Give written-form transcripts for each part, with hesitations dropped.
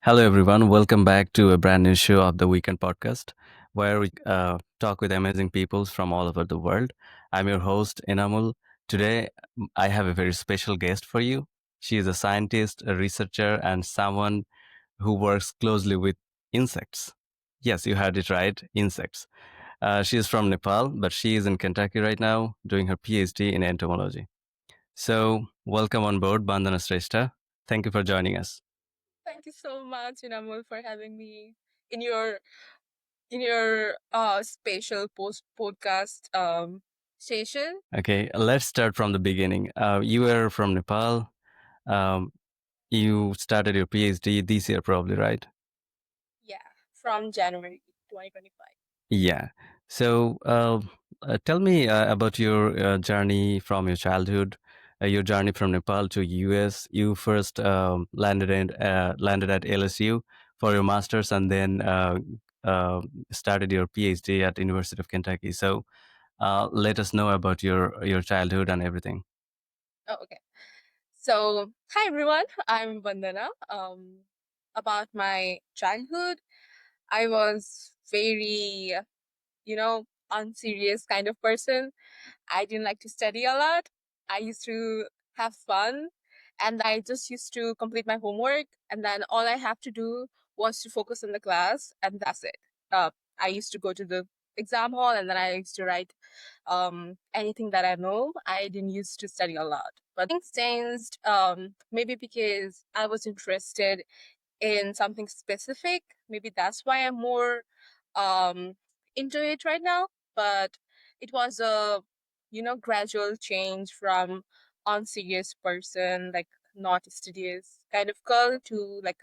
Hello, everyone. Welcome back to a brand new show of the Weekend Podcast, where we talk with amazing people from all over the world. I'm your host, Inamul. Today, I have a very special guest for you. She is a scientist, a researcher, and someone who works closely with insects. Yes, you heard it right, insects. She is from Nepal, but she is in Kentucky right now doing her PhD in entomology. So, welcome on board, Bandana Srestha. Thank you for joining us. Thank you so much, Inamul, for having me in your spatial post podcast station. Okay, let's start from the beginning. You were from Nepal. Um, you started your PhD this year, probably, right? Yeah, from January 2025. Yeah. So, tell me about your journey from your childhood, your journey from Nepal to US. You first landed at LSU for your masters, and then uh, started your PhD at University of Kentucky. So, let us know about your childhood and everything. Oh, okay. So, hi everyone. I'm Vandana. About my childhood, I was very, unserious kind of person. I didn't like to study a lot. I used to have fun and I just used to complete my homework. And then all I have to do was to focus on the class, and that's it. I used to go to the exam hall and then I used to write anything that I know. I didn't used to study a lot. But things changed, maybe because I was interested in something specific. Maybe that's why I'm more um, into it right now. But it was a gradual change from unserious person, like not studious kind of girl, to like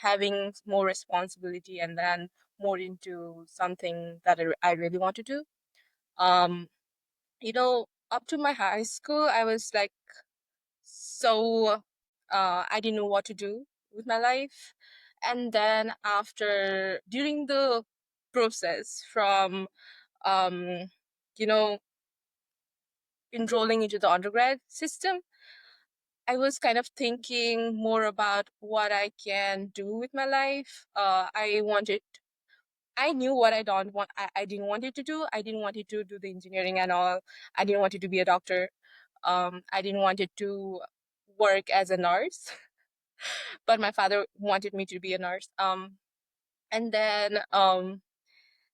having more responsibility and then more into something that I really want to do. Um, up to my high school, I was like so I didn't know what to do with my life. And then after during the process from um you know enrolling into the undergrad system, I was kind of thinking more about what I can do with my life. I knew what I didn't want it to do. I didn't want it to do the engineering and all. I didn't want it to be a doctor. I didn't want it to work as a nurse. But my father wanted me to be a nurse. And then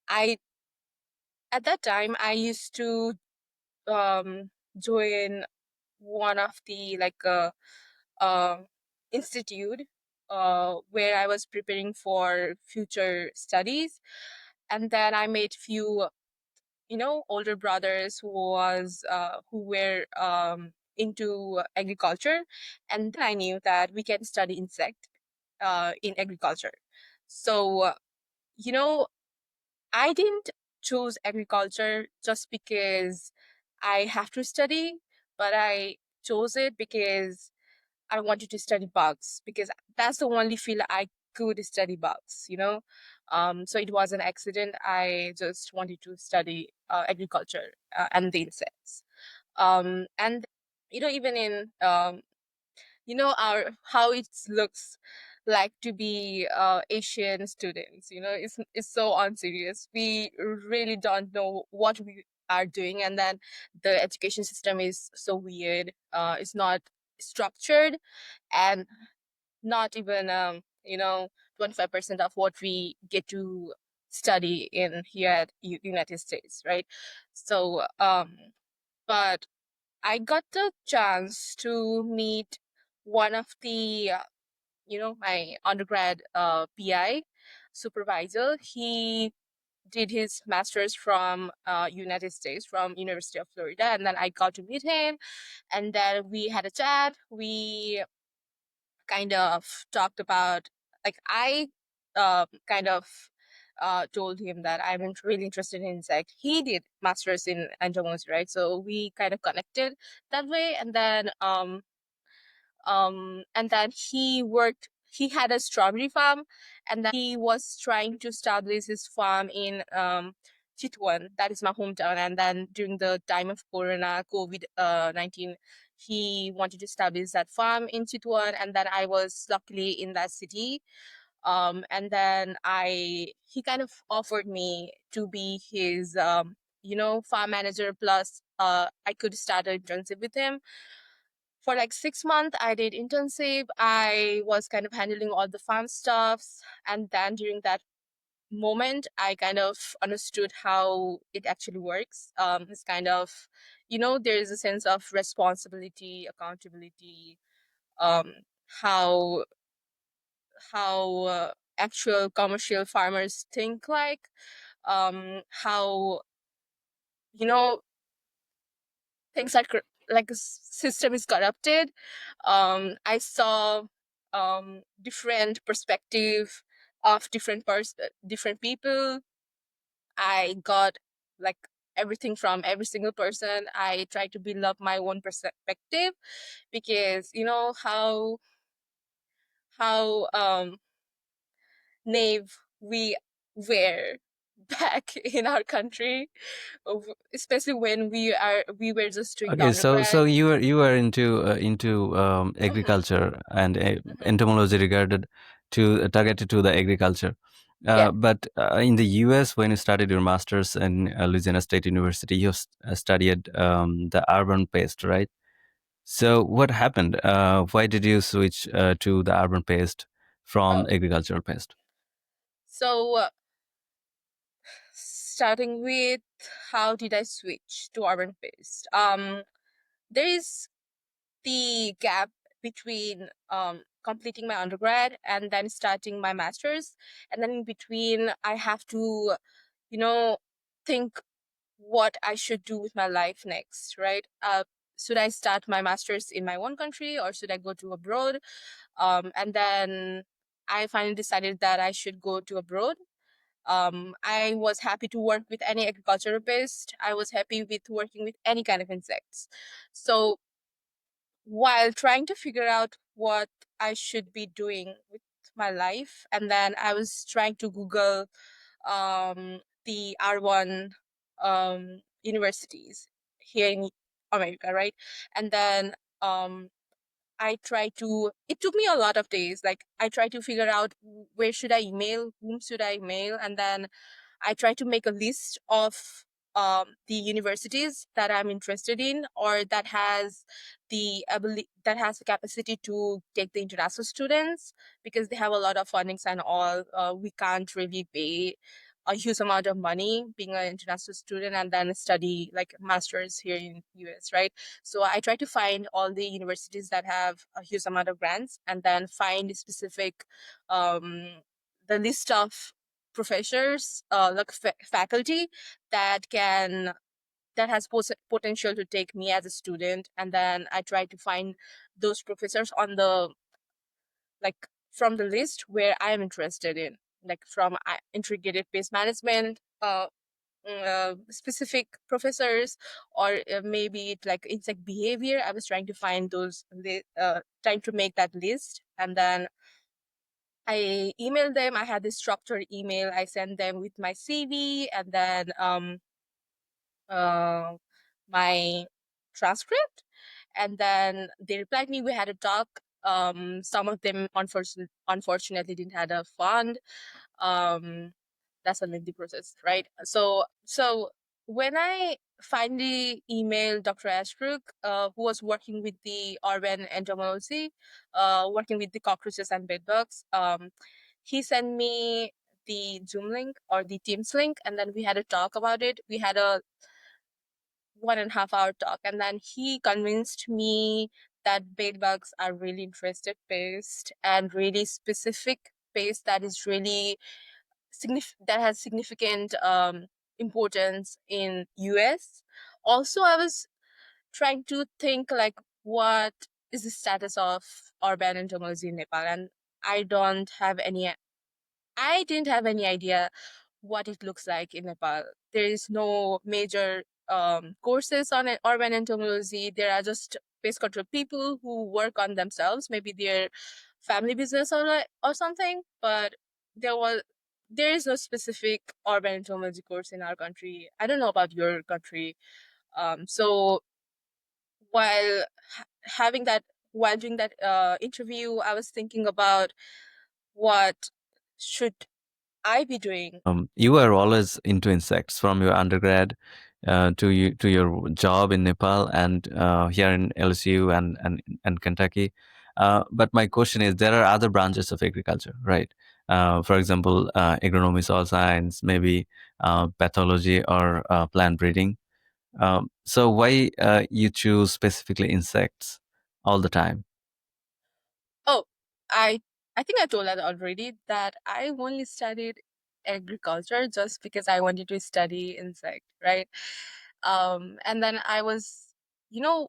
I at that time I used to join one of the uh, institute where I was preparing for future studies, and then I made few older brothers who were into agriculture, and then I knew that we can study insect in agriculture. So you know I didn't choose agriculture just because I have to study, but I chose it because I wanted to study bugs, because that's the only field I could study bugs. So it was an accident. I just wanted to study agriculture and the insects. And even in our how it looks like to be Asian students. It's so unserious. We really don't know what we are doing, and then the education system is so weird. It's not structured, and not even 25% of what we get to study in here at United States, right? So but I got the chance to meet one of the my undergrad PI supervisor. He did his master's from United States, from University of Florida, and then I got to meet him, and then we had a chat. We kind of talked about, like, I kind of told him that really interested in insect. He did masters in entomology, right? So we kind of connected that way, and then he had a strawberry farm, and then he was trying to establish his farm in Chitwan. That is my hometown. And then during the time of Corona, COVID 19, he wanted to establish that farm in Chitwan, and then I was luckily in that city. And then he kind of offered me to be his farm manager, plus I could start an internship with him for like 6 months. I did internship. I was kind of handling all the farm stuffs, and then during that moment I kind of understood how it actually works. It's kind of, there is a sense of responsibility, accountability, um how actual commercial farmers think, like how you know things are like a system is corrupted. I saw different perspective of different people. I got like everything from every single person. I try to build up my own perspective, because how naive we were back in our country, especially when we were just doing the Okay, so undergrad. you were into Hmm. agriculture and Hmm. entomology regarded to targeted to the agriculture. Yeah. But in the US, when you studied your masters in Louisiana State University, you studied the urban pest, right? So what happened? Why did you switch to the urban pest from Oh, agricultural pest? so starting with how did I switch to urban based? There is the gap between completing my undergrad and then starting my masters, and then in between I have to, you know, think what I should do with my life next, right? Should I start my masters in my own country, or should I go to abroad? And then I finally decided that I should go to abroad. I was happy to work with any agricultural based. I was happy with working with any kind of insects. So while trying to figure out what I should be doing with my life, and then I was trying to Google the R1 universities here in America, right? And then it took me a lot of days. Like, I tried to figure out where should I email, whom should I email, and then I try to make a list of the universities that I'm interested in, or that has the capacity to take the international students, because they have a lot of fundings and all. We can't really pay a huge amount of money being an international student and then study like masters here in US, right? So I try to find all the universities that have a huge amount of grants, and then find specific um, the list of professors, like faculty that can that has potential to take me as a student, and then I try to find those professors on the like from the list where I am interested in, like from integrated base management, specific professors, or maybe it like insect behavior. I was trying to find trying to make that list, and then I emailed them. I had this structured email. I sent them with my CV, and then uh, my transcript, and then they replied me. We had a talk. Some of them unfortunately didn't have a fund. Um, that's a lengthy process, right? So when I finally emailed Dr. Ashbrook, who was working with the urban entomology, working with the cockroaches and bedbugs, he sent me the Zoom link or the Teams link, and then we had a talk about it. We had a 1.5 hour talk, and then he convinced me that bedbugs are really interested pest, and really specific pest that is really that has significant importance in US. Also, I was trying to think like, what is the status of urban entomology in Nepal, and I don't have any I didn't have any idea what it looks like in Nepal. There is no major courses on urban entomology. There are just pest control people who work on themselves, maybe their family business or something. But there was. there is no specific urban entomology course in our country. I don't know about your country. So while having that, while doing that interview, I was thinking about what should I be doing. You were always into insects from your undergrad to your job in Nepal and here in LSU and Kentucky. But my question is, there are other branches of agriculture, right? For example, agronomy, soil science, maybe pathology or plant breeding. So why you choose specifically insects all the time? Oh, I I think I told that already, that I only studied agriculture just because I wanted to study insect, right? And then I was, you know,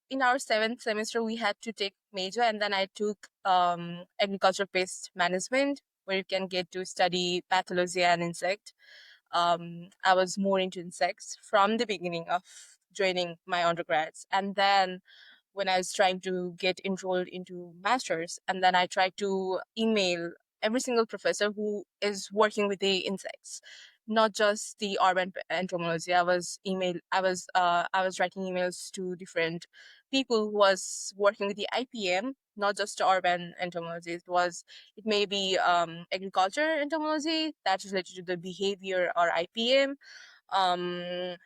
in our seventh semester we had to take major, and then I took agriculture pest management, where you can get to study pathology and insect. I was more into insects from the beginning of joining my undergrads. And then when I was trying to get enrolled into masters, and then I tried to email every single professor who is working with the insects, not just the urban entomology. I was writing emails to different people who was working with the IPM, not just urban entomology. It may be agriculture entomology that's related to the behavior, or IPM. Um,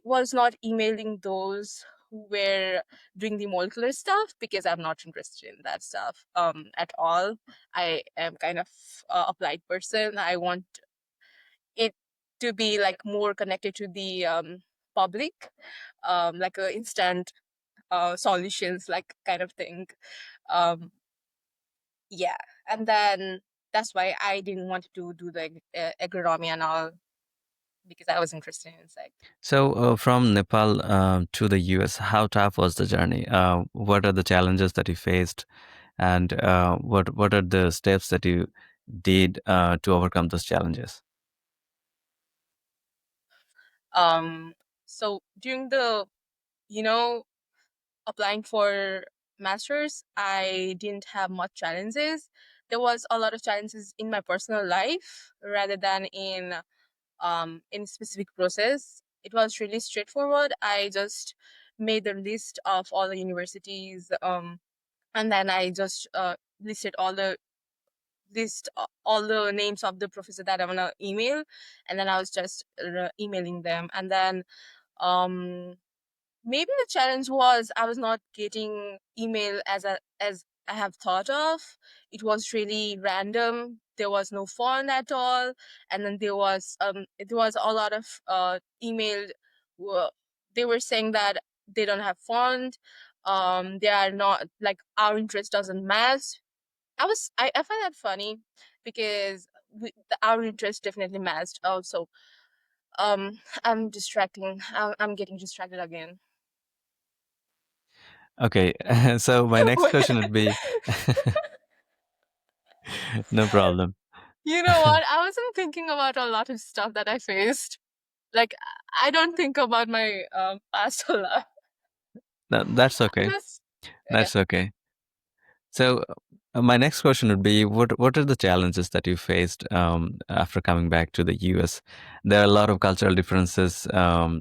was not emailing those who were doing the molecular stuff, because I'm not interested in that stuff at all. I am kind of applied person. I want it to be like more connected to the public, like a instant solutions like kind of thing. Um, yeah, and then that's why I didn't want to do the agronomy and all, because I was interested in insect. So, from Nepal to the US, how tough was the journey? What are the challenges that you faced, and what are the steps that you did to overcome those challenges? Um, so during the, you know, applying for masters, I didn't have much challenges. There was a lot of challenges in my personal life rather than in specific process. It was really straightforward. I just made the list of all the universities, and then I just listed all the names of the professor that I wanna email, and then I was just emailing them. And then um maybe the challenge was I was not getting email as I have thought of. It was really random. There was no font at all, and then there was a lot of email. uh, They were saying that they don't have font. They are not like, our interest doesn't match. I find that funny, because our interest definitely matched. Also, I'm distracting. I'm getting distracted again. Okay, so my next question would be, no problem. You know what? I wasn't thinking about a lot of stuff that I faced. Like, I don't think about my past a lot. No, that's I'm okay. just, yeah. That's okay. So, my next question would be, what are the challenges that you faced after coming back to the US? There are a lot of cultural differences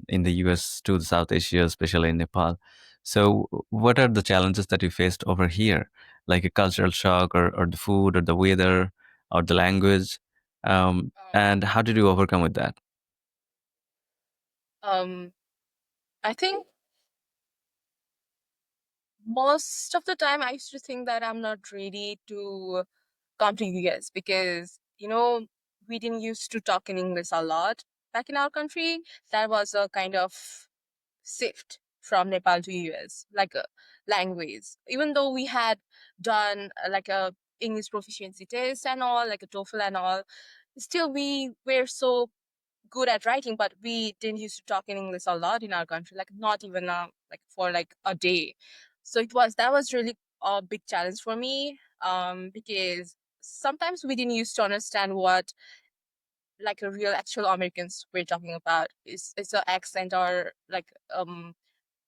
in the US to the South Asia, especially in Nepal. So, what are the challenges that you faced over here, like a cultural shock, or the food, or the weather, or the language? And how did you overcome with that? Um, I think most of the time I used to think that I'm not ready to come to US, because we didn't used to talk in English a lot back in our country. That was a kind of shift from Nepal to US, like a language. Even though we had done like a English proficiency test and all, like a TOEFL and all, still we were so good at writing, but we didn't used to talk in English a lot in our country, like not even like for like a day. So that was really a big challenge for me, because sometimes we didn't used to understand what like a real actual Americans were talking about. It's an accent, or like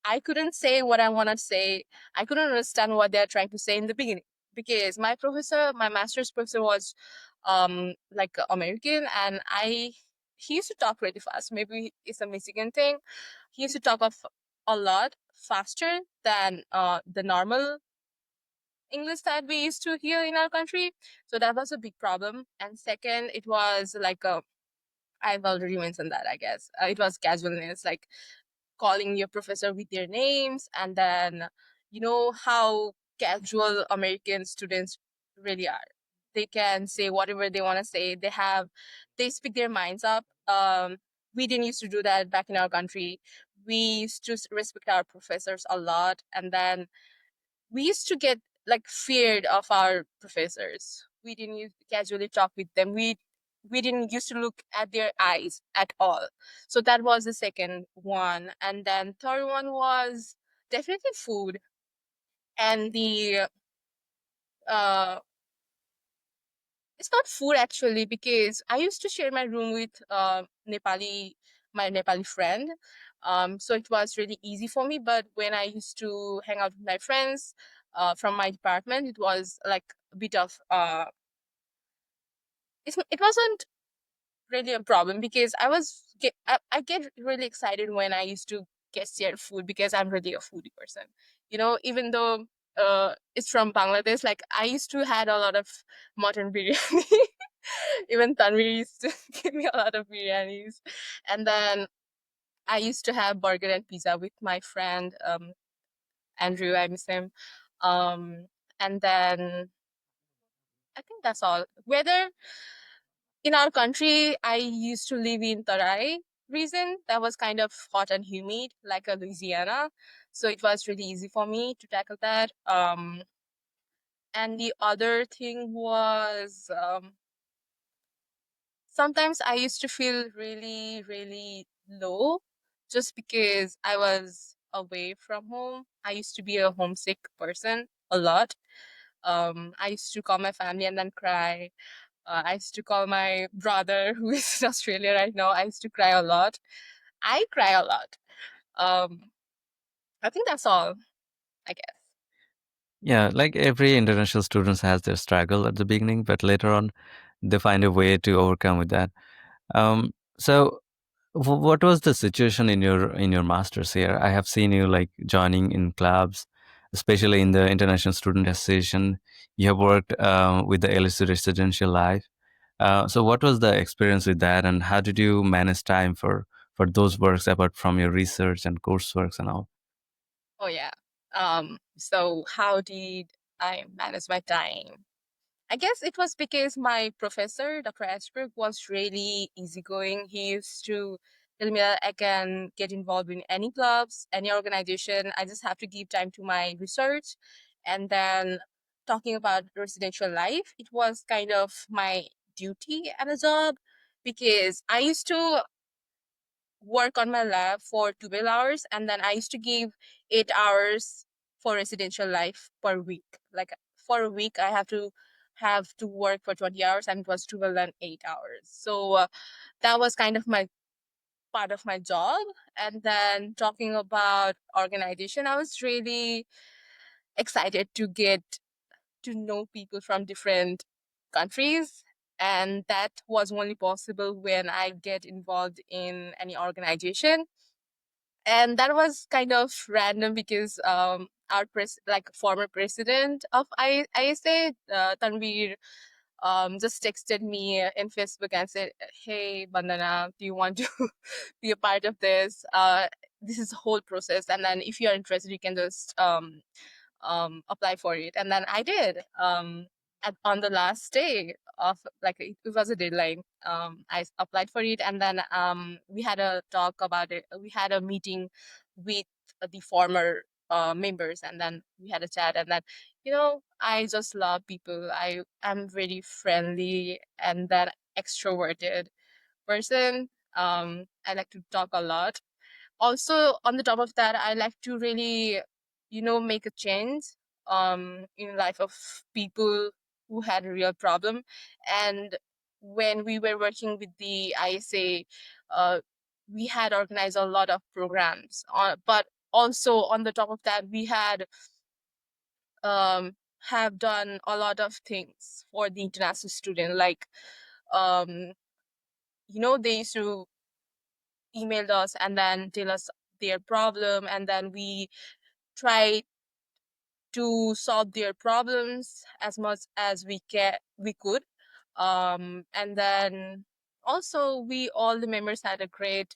I couldn't say what I want to say. I couldn't understand what they're trying to say in the beginning, because my master's professor was like American, and I he used to talk really fast. Maybe it's a Mexican thing. He used to talk of a lot faster than the normal English that we used to hear in our country. So that was a big problem. And second, it was like a I've already mentioned that, I guess. It was casualness, like calling your professor with their names, and then you know how casual American students really are. They can say whatever they want to say. They speak their minds up. We didn't used to do that back in our country. We used to respect our professors a lot, and then we used to get like feared of our professors. We didn't casually talk with them. We didn't used to look at their eyes at all. So that was the second one. And then third one was definitely food. And the uh it's not food actually, because I used to share my room with my Nepali friend. So it was really easy for me. But when I used to hang out with my friends from my department, it was like a bit of it wasn't really a problem, because I get really excited when I used to get shared food, because I'm really a foodie person. Even though it's from Bangladesh, like I used to had a lot of mutton biryani. Even Tanvir used to give me a lot of biryanis. And then I used to have burger and pizza with my friend Andrew, I miss him. Um and then I think that's all. Whether in our country, I used to live in Tarai region that was kind of hot and humid, like a Louisiana. So it was really easy for me to tackle that. And the other thing was sometimes I used to feel really, really low just because I was away from home. I used to be a homesick person a lot. I used to call my family and then cry. I used to call my brother, who is in Australia right now. I used to cry a lot. I cry a lot. Um, I think that's all, I guess. Yeah, like every international students has their struggle at the beginning, but later on they find a way to overcome with that. So what was the situation in your masters here? I have seen you like joining in clubs, especially in the international student association. You have worked with the LSE residential life. So what was the experience with that, and how did you manage time for those works apart from your research and courseworks and all? Oh, yeah. So how did I manage my time? I guess it was because my professor, Dr. Ashberg, was really easygoing. He used to tell me that I can get involved in any clubs, any organization. I just have to give time to my research. And then talking about residential life, it was kind of my duty and a job, because I used to work on my lab for 12 hours, and then I used to give 8 hours for residential life per week. Like for a week I have to work for 20 hours, and it was 12 and 8 hours. So that was kind of my part of my job. And then talking about organization, I was really excited to get to know people from different countries, and that was only possible when I get involved in any organization. And that was kind of random, because our like former president of ISA, Tanvir, just texted me in Facebook and said, "Hey, Bandana, do you want to be a part of this? This is the whole process, and then if you are interested, you can just apply for it." And then I did. On the last day of, like, it was a deadline. I applied for it, and then we had a talk about it. We had a meeting with the former members, and then we had a chat. And then, I just love people. I am very friendly and then extroverted person. I like to talk a lot. Also, on the top of that, I like to really, make a change in life of people who had a real problem. And when we were working with the ISA, we had organized a lot of programs, but also on the top of that, we had have done a lot of things for the international student. Like, um, they used to email us and then tell us their problem, and then we try to solve their problems as much as we could. And then also we all the members had a great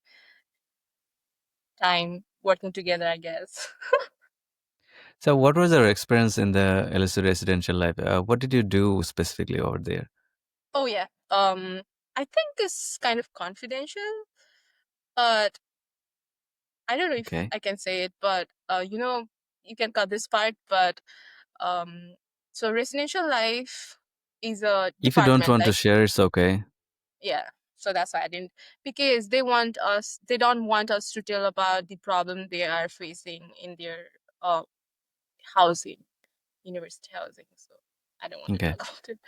time working together, I guess. So, what was your experience in the LSU residential life? What did you do specifically over there? Oh yeah. I think it's kind of confidential, but I don't know if Okay. I can say it, but you can cut this part, but so residential life is a If you don't department, want to like, share, it's okay. yeah. So that's why I didn't, because they don't want us to tell about the problem they are facing in their uh housing, university housing. So I don't want to Okay. talk about it.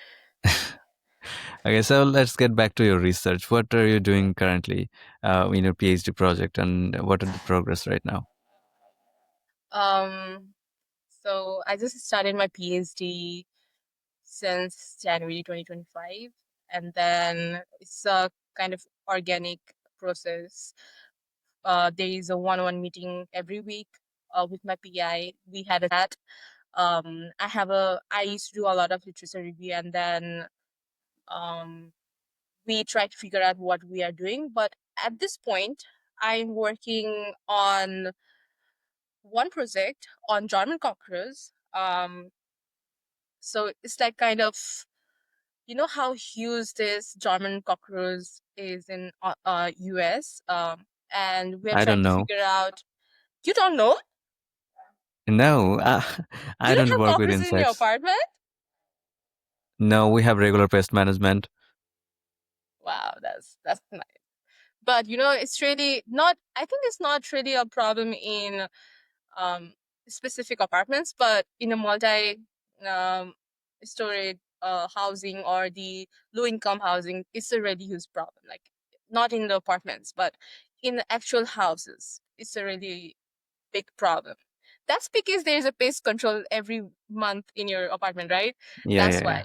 Okay, so let's get back to your research. What are you doing currently in your PhD project, and what are the progress right now? Um, so I just started my PhD since January 2025, and then it's a kind of organic process. There is a one-on-one meeting every week with my PI. We had a chat. I used to do a lot of literature review, and then um, we try to figure out what we are doing. But at this point, I'm working on one project on German cockroaches. So it's like kind of, how huge this German cockroach is in US, and we're I trying don't to know. figure out. You don't know? No, You I don't don't have work with cockroaches in your insects. apartment? No, we have regular pest management. Wow, that's nice. But it's really not. I think it's not really a problem in um specific apartments, but in a multi um story housing or the low income housing, it's a really huge problem. Like, not in the apartments, but in the actual houses, it's a really big problem. That's because there's a pest control every month in your apartment, right? Yeah, That's yeah, why. yeah.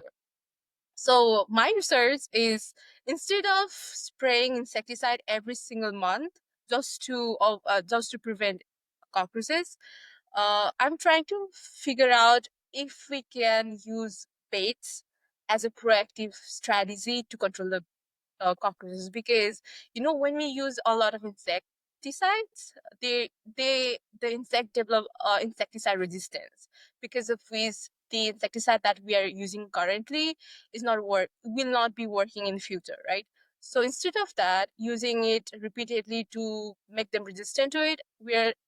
So my research is, instead of spraying insecticide every single month just to prevent cockroaches, I'm trying to figure out if we can use baits as a proactive strategy to control the cockroaches, because when we use a lot of insecticides, the insect develop insecticide resistance, because of which the insecticide that we are using currently is not work will not be working in the future, right? So instead of that, using it repeatedly to make them resistant to it,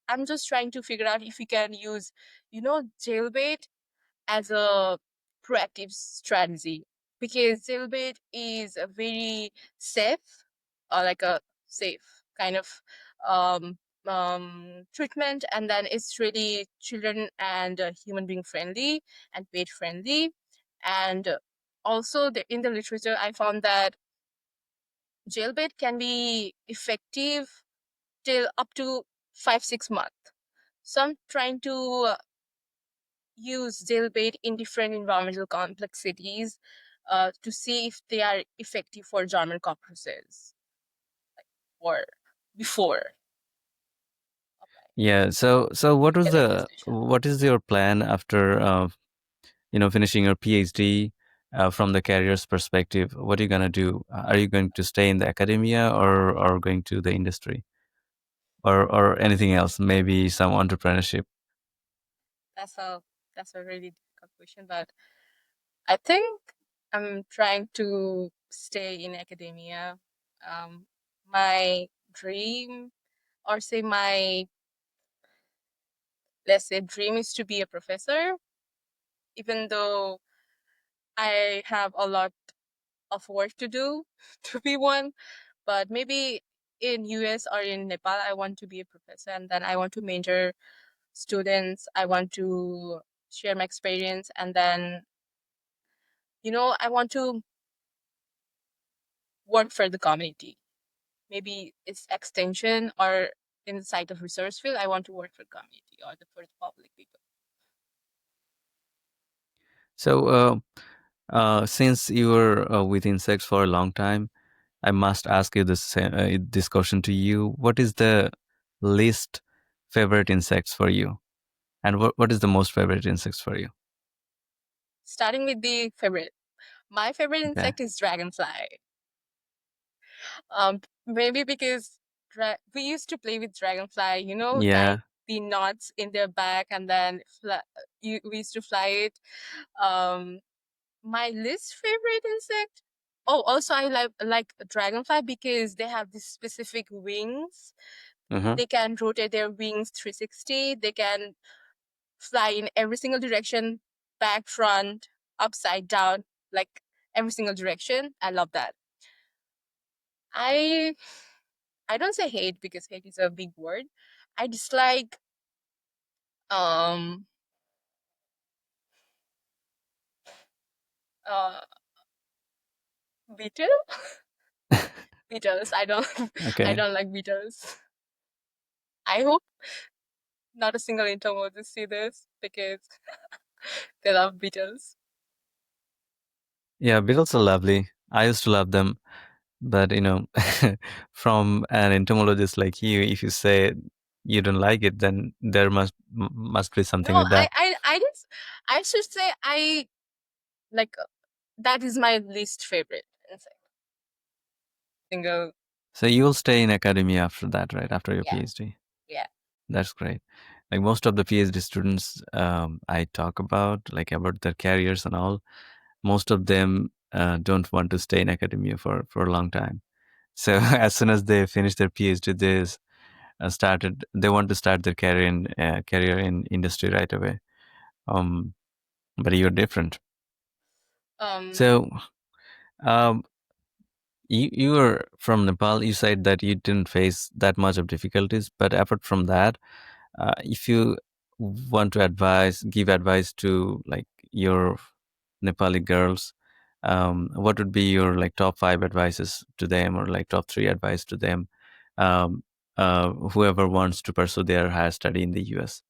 I'm just trying to figure out if we can use jailbait as a proactive strategy, because jailbait is a very safe, like a safe kind of um, treatment, and then it's really children and human being friendly and pet friendly. And also in the literature, I found that jailbait can be effective till up to 5-6 months. So I'm trying to use jailbait in different environmental complexities to see if they are effective for German cockroaches or before applying Yeah. So chemical. what is your plan after finishing your PhD from the career's perspective? What are you gonna do? Are you going to stay in the academia or going to the industry or anything else? Maybe some entrepreneurship. That's a that's a really difficult question, but I think I'm trying to stay in academia. My dream, or say my, let's say, dream is to be a professor, even though I have a lot of work to do to be one. But maybe in US or in Nepal, I want to be a professor, and then I want to mentor students. I want to share my experience, and then I want to work for the community. Maybe it's extension, or in the side of research field, I want to work for community or for the public people. So, since you were with insects for a long time, I must ask you this question to you. What is the least favorite insects for you, and what is the most favorite insects for you? Starting with the favorite. My favorite Okay. insect is dragonfly. Maybe because we used to play with dragonfly, like Yeah. the knots in their back, and then we used to fly it. Um, my least favorite insect. Oh, also I like dragonfly because they have these specific wings. Uh-huh. They can rotate their wings 360. They can fly in every single direction, back, front, upside down, like every single direction. I love that. I I don't say hate because hate is a big word. I dislike um uh beetle beetles. I don't I Okay. don't like beetles. I hope not a single entomologist see this because they love beetles. Yeah, beetles are lovely. I used to love them, but from an entomologist like you, if you say you don't like it, then there must be No, something with that. I just I should say I like that is my least favorite insect. Single, So you'll stay in academia after that, right? After your yeah, PhD. yeah. That's great. Like most of the PhD students I talk about their careers and all, most of them don't want to stay in academia for a long time. So as soon as they finish their PhD, they want to start their career in industry right away. Um, but you're different. Um, So um, you were from Nepal. You said that you didn't face that much of difficulties, but apart from that, if you want to give advice to like your Nepali girls, what would be your like top five advices to them, or like top three advice to them, um, whoever wants to pursue their higher study in the US?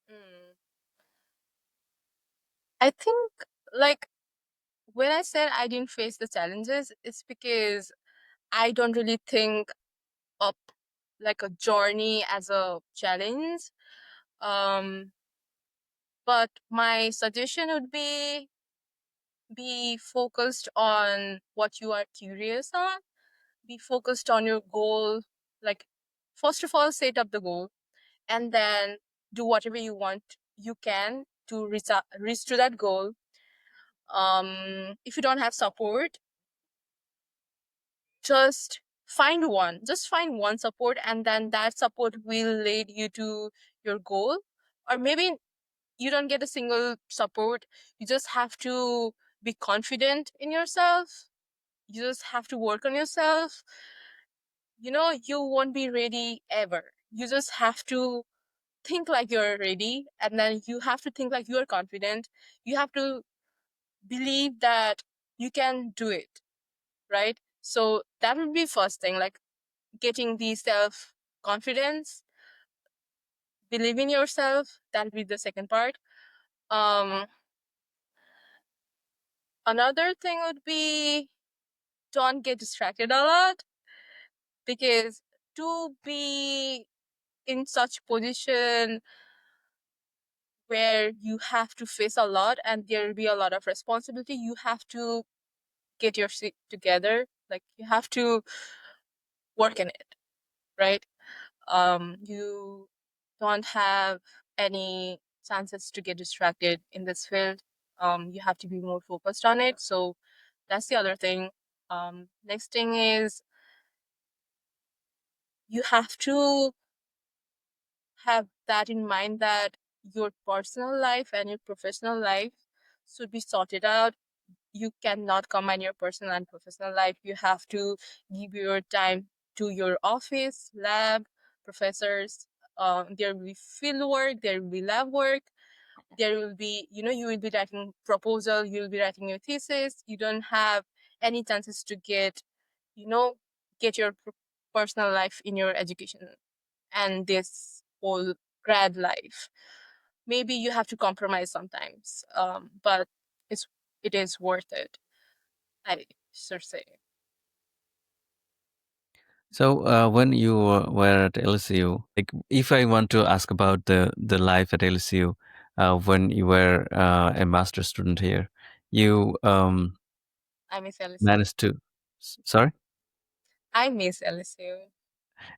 mm, I think like when I said I didn't face the challenges, it's because I don't really think up like a journey as a challenge. Um, but my suggestion would be focused on what you are curious on. Be focused on your goal. Like, first of all, set up the goal, and then do whatever you can to reach to that goal. If you don't have support, just find one support, and then that support will lead you to your goal. Or maybe you don't get a single support. You just have to be confident in yourself. You just have to work on yourself. You won't be ready ever. You just have to think like you're ready, and then you have to think like you're confident. You have to believe that you can do it, right? So that would be first thing, like getting the self confidence, believe in yourself. That would be the second part. um Another thing would be don't get distracted a lot, because to be in such position where you have to face a lot and there will be a lot of responsibility, you have to get your shit together. Like you have to work in it, right? You don't have any chances to get distracted in this field. You have to be more focused on it. So that's the other thing. Next thing is you have to have that in mind that your personal life and your professional life should be sorted out. You cannot combine your personal and professional life. You have to give your time to your office, lab, professors. There will be field work, there will be lab work, there will be, you will be writing proposal, you will be writing your thesis. You don't have any chances to you know, get your personal life in your education and this whole grad life. Maybe you have to compromise sometimes. But it's it is worth it. I should say. So when you were at LSU, like if I want to ask about the life at LSU when you were a master student here, you I miss LSU. managed to. Sorry. I miss LSU.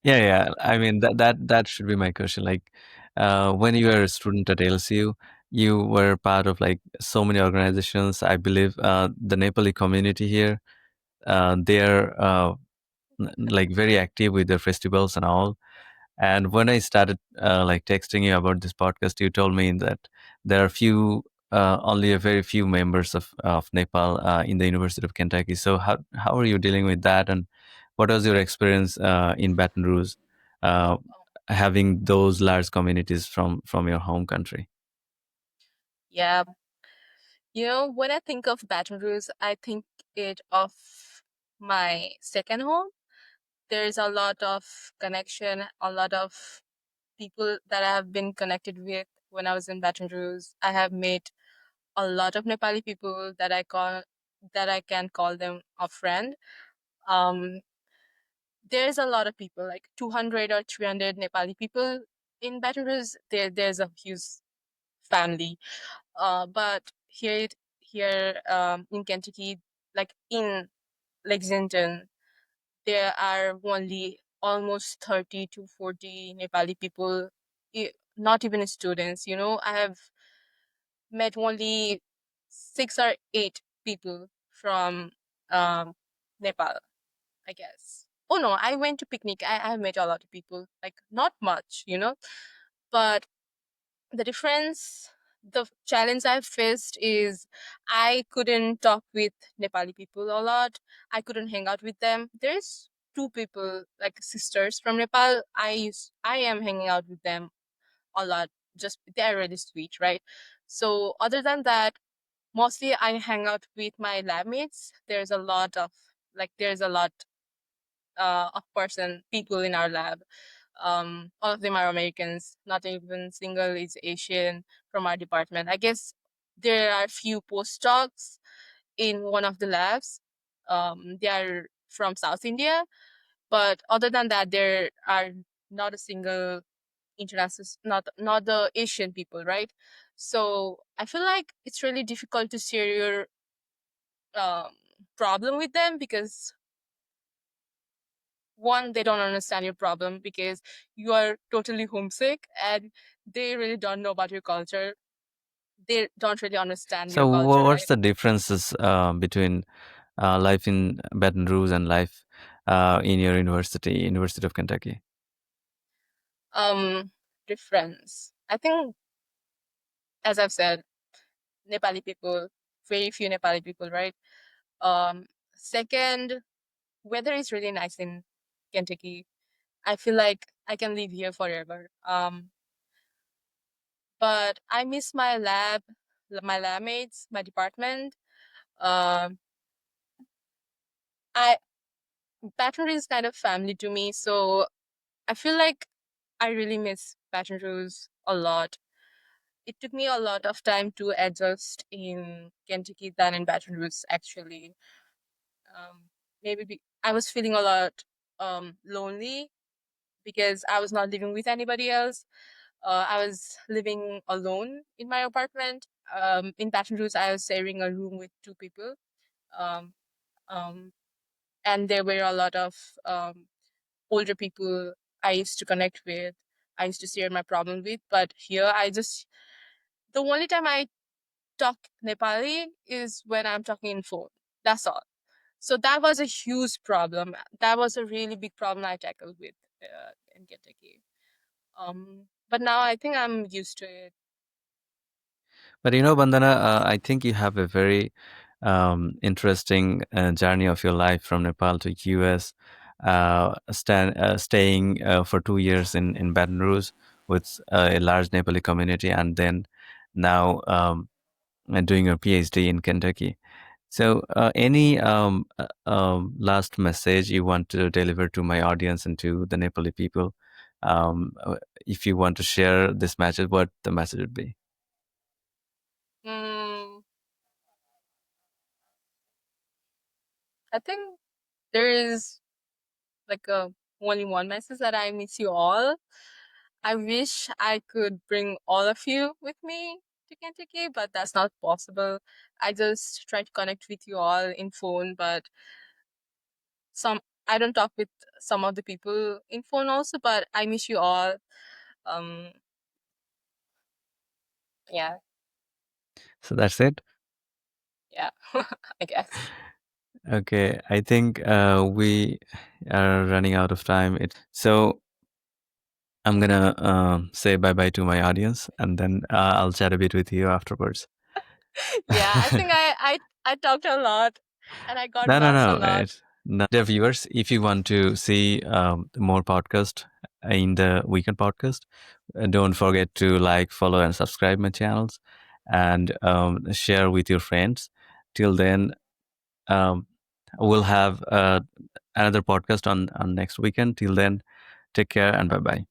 Yeah, yeah. I mean that should be my question. Like, when you were a student at LSU, you were part of like so many organizations. I believe the Nepali community here, they're like very active with their festivals and all. And when I started like texting you about this podcast, you told me that there are only a very few members of Nepal in the University of Kentucky. So how are you dealing with that, and what was your experience in Baton Rouge, uh, having those large communities from your home country? Yeah, when I think of Baton Rouge, I think it of my second home. There's a lot of connection, a lot of people that I have been connected with when I was in Baton Rouge. I have met a lot of Nepali people that I can call them a friend. Um, there's a lot of people, like 200 or 300 Nepali people in Baton Rouge. There's a huge family. But here in Kentucky, like in Lexington, there are only almost 30 to 40 Nepali people, not even students. I have met only 6 or 8 people from Nepal, I guess. Oh no, I went to picnic. I met a lot of people, like not much. But the difference, the challenge I faced is I couldn't talk with Nepali people a lot. I couldn't hang out with them. There's two people, like sisters from Nepal. I am hanging out with them a lot. Just they're really sweet, right? So other than that, mostly I hang out with my lab mates. There's a lot of people in our lab. All of them are Americans. Not even single is Asian from our department. I guess there are few postdocs in one of the labs. They are from South India, but other than that, there are not a single international, not the Asian people, right? So I feel like it's really difficult to share your um, problem with them because one, they don't understand your problem because you are totally homesick and they really don't know about your culture. They don't really understand your So culture, what's right? the differences between life in Baton Rouge and life in your University of Kentucky? um Difference, I think, as I've said, Nepali people, very few Nepali people, right? Second, weather is really nice in Kentucky. I feel like I can live here forever. But I miss my lab mates, my department. um I Baton Rouge is kind of family to me, so I feel like I really miss Baton Rouge a lot. It took me a lot of time to adjust in Kentucky than in Baton Rouge, actually. I was feeling a lot lonely because I was not living with anybody else. I was living alone in my apartment. In Baton Rouge, I was sharing a room with two people. Um, um, and there were a lot of older people I used to connect with. I used to share my problem with. But here, the only time I talk Nepali is when I'm talking in phone. That's all. So that was a huge problem. That was a really big problem I tackled with in Kentucky. But now I think I'm used to it. But Bandana, I think you have a very interesting journey of your life from Nepal to US, staying for 2 years in Baton Rouge with a large Nepali community, and then now doing your PhD in Kentucky. So, any last message you want to deliver to my audience and to the Nepali people? If you want to share this message, what the message would be? Mm, I think there is like only one message that I miss you all. I wish I could bring all of you with me to Kentucky, but that's not possible. I just try to connect with you all in phone, but some I don't talk with some of the people in phone also, but I miss you all. Um, yeah, So that's it. yeah, I guess. Okay, I think we are running out of time. So I'm gonna say bye bye to my audience, and then I'll chat a bit with you afterwards. Yeah, I think I talked a lot, and I got No, no, lost a no. lot. It's not. Dear viewers, if you want to see more podcast in the weekend podcast, don't forget to like, follow, and subscribe my channels, and share with your friends. Till then, um, we'll have another podcast on next weekend. Till then, take care and bye bye.